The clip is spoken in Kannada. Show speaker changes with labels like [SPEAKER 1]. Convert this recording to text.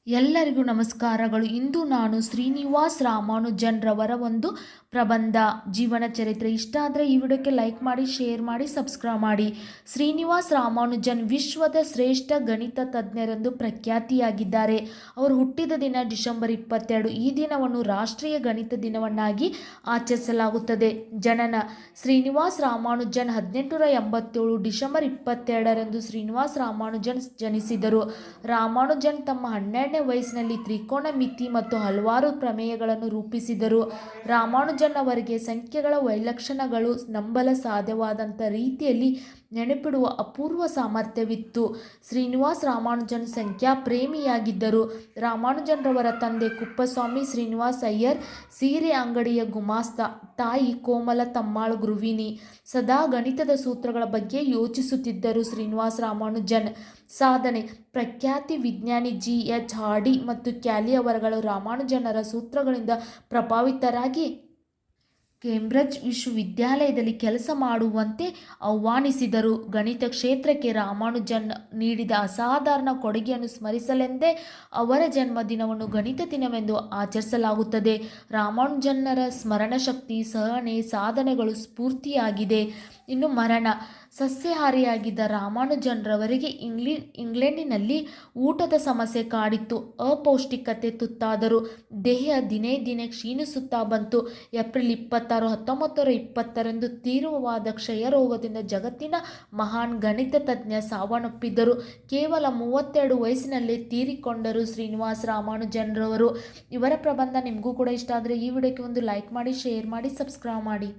[SPEAKER 1] ಎಲ್ಲರಿಗೂ ನಮಸ್ಕಾರಗಳು. ಇಂದು ನಾನು ಶ್ರೀನಿವಾಸ್ ರಾಮಾನುಜನ್ ರವರ ಒಂದು ಪ್ರಬಂಧ ಜೀವನ ಚರಿತ್ರೆ. ಇಷ್ಟ ಆದರೆ ಈ ವಿಡಿಯೋಕ್ಕೆ ಲೈಕ್ ಮಾಡಿ, ಶೇರ್ ಮಾಡಿ, ಸಬ್ಸ್ಕ್ರೈಬ್ ಮಾಡಿ. ಶ್ರೀನಿವಾಸ್ ರಾಮಾನುಜನ್ ವಿಶ್ವದ ಶ್ರೇಷ್ಠ ಗಣಿತ ತಜ್ಞರೆಂದು ಪ್ರಖ್ಯಾತಿಯಾಗಿದ್ದಾರೆ. ಅವರು ಹುಟ್ಟಿದ ದಿನ ಡಿಸೆಂಬರ್ 22. ಈ ದಿನವನ್ನು ರಾಷ್ಟ್ರೀಯ ಗಣಿತ ದಿನವನ್ನಾಗಿ ಆಚರಿಸಲಾಗುತ್ತದೆ. ಜನನ: ಶ್ರೀನಿವಾಸ್ ರಾಮಾನುಜನ್ 1887 ಡಿಸೆಂಬರ್ 22ರಂದು ಶ್ರೀನಿವಾಸ್ ರಾಮಾನುಜನ್ ಜನಿಸಿದರು. ರಾಮಾನುಜನ್ ತಮ್ಮ 12ನೇ ವಯಸ್ಸಿನಲ್ಲಿ ತ್ರಿಕೋನಮಿತಿ ಮತ್ತು ಹಲವಾರು ಪ್ರಮೇಯಗಳನ್ನು ರೂಪಿಸಿದರು. ರಾಮಾನುಜನ್ ಅವರಿಗೆ ಸಂಖ್ಯೆಗಳ ವೈಲಕ್ಷಣ್ಯಗಳು ನಂಬಲು ಸಾಧ್ಯವಾದಂಥ ರೀತಿಯಲ್ಲಿ ನೆನಪಿಡುವ ಅಪೂರ್ವ ಸಾಮರ್ಥ್ಯವಿತ್ತು. ಶ್ರೀನಿವಾಸ್ ರಾಮಾನುಜನ್ ಸಂಖ್ಯಾ ಪ್ರೇಮಿಯಾಗಿದ್ದರು. ರಾಮಾನುಜನ್ ರವರ ತಂದೆ ಕುಪ್ಪಸ್ವಾಮಿ ಶ್ರೀನಿವಾಸ್ ಅಯ್ಯರ್ ಸೀರೆ ಅಂಗಡಿಯ ಗುಮಾಸ್ತ, ತಾಯಿ ಕೋಮಲ ತಮ್ಮಾಳ್ ಗೃಹಿಣಿ. ಸದಾ ಗಣಿತದ ಸೂತ್ರಗಳ ಬಗ್ಗೆ ಯೋಚಿಸುತ್ತಿದ್ದರು. ಶ್ರೀನಿವಾಸ್ ರಾಮಾನುಜನ್ ಸಾಧನೆ: ಪ್ರಖ್ಯಾತಿ ವಿಜ್ಞಾನಿ G.H. ಹಾರ್ಡಿ ಮತ್ತು ಕ್ಯಾಲಿ ಅವರುಗಳು ರಾಮಾನುಜನರ ಸೂತ್ರಗಳಿಂದ ಪ್ರಭಾವಿತರಾಗಿ ಕೇಂಬ್ರಿಡ್ಜ್ ವಿಶ್ವವಿದ್ಯಾಲಯದಲ್ಲಿ ಕೆಲಸ ಮಾಡುವಂತೆ ಆಹ್ವಾನಿಸಿದರು. ಗಣಿತ ಕ್ಷೇತ್ರಕ್ಕೆ ರಾಮಾನುಜನ್ ನೀಡಿದ ಅಸಾಧಾರಣ ಕೊಡುಗೆಯನ್ನು ಸ್ಮರಿಸಲೆಂದೇ ಅವರ ಜನ್ಮದಿನವನ್ನು ಗಣಿತ ದಿನವೆಂದು ಆಚರಿಸಲಾಗುತ್ತದೆ. ರಾಮಾನುಜನ್ನರ ಸ್ಮರಣಶಕ್ತಿ, ಸಹನೆ, ಸಾಧನೆಗಳು ಸ್ಫೂರ್ತಿಯಾಗಿದೆ. ಇನ್ನು ಮರಣ: ಸಸ್ಯಾಹಾರಿಯಾಗಿದ್ದ ರಾಮಾನುಜನ್ ರವರಿಗೆ ಇಂಗ್ಲೆಂಡಿನಲ್ಲಿ ಊಟದ ಸಮಸ್ಯೆ ಕಾಡಿತ್ತು. ಅಪೌಷ್ಟಿಕತೆ ತುತ್ತಾದರು. ದೇಹ ದಿನೇ ದಿನೇ ಕ್ಷೀಣಿಸುತ್ತಾ ಬಂತು. ಏಪ್ರಿಲ್ 26, 1920ರಂದು ತೀವ್ರವಾದ ಕ್ಷಯರೋಗದಿಂದ ಜಗತ್ತಿನ ಮಹಾನ್ ಗಣಿತ ತಜ್ಞ ಸಾವನ್ನಪ್ಪಿದ್ದರು. ಕೇವಲ 32 ವಯಸ್ಸಿನಲ್ಲೇ ತೀರಿಕೊಂಡರು ಶ್ರೀನಿವಾಸ್ ರಾಮಾನುಜನ್ ರವರು. ಇವರ ಪ್ರಬಂಧ ನಿಮಗೂ ಕೂಡ ಇಷ್ಟ ಆದರೆ ಈ ವಿಡಿಯೋಕ್ಕೆ ಒಂದು ಲೈಕ್ ಮಾಡಿ, ಶೇರ್ ಮಾಡಿ, ಸಬ್ಸ್ಕ್ರೈಬ್ ಮಾಡಿ.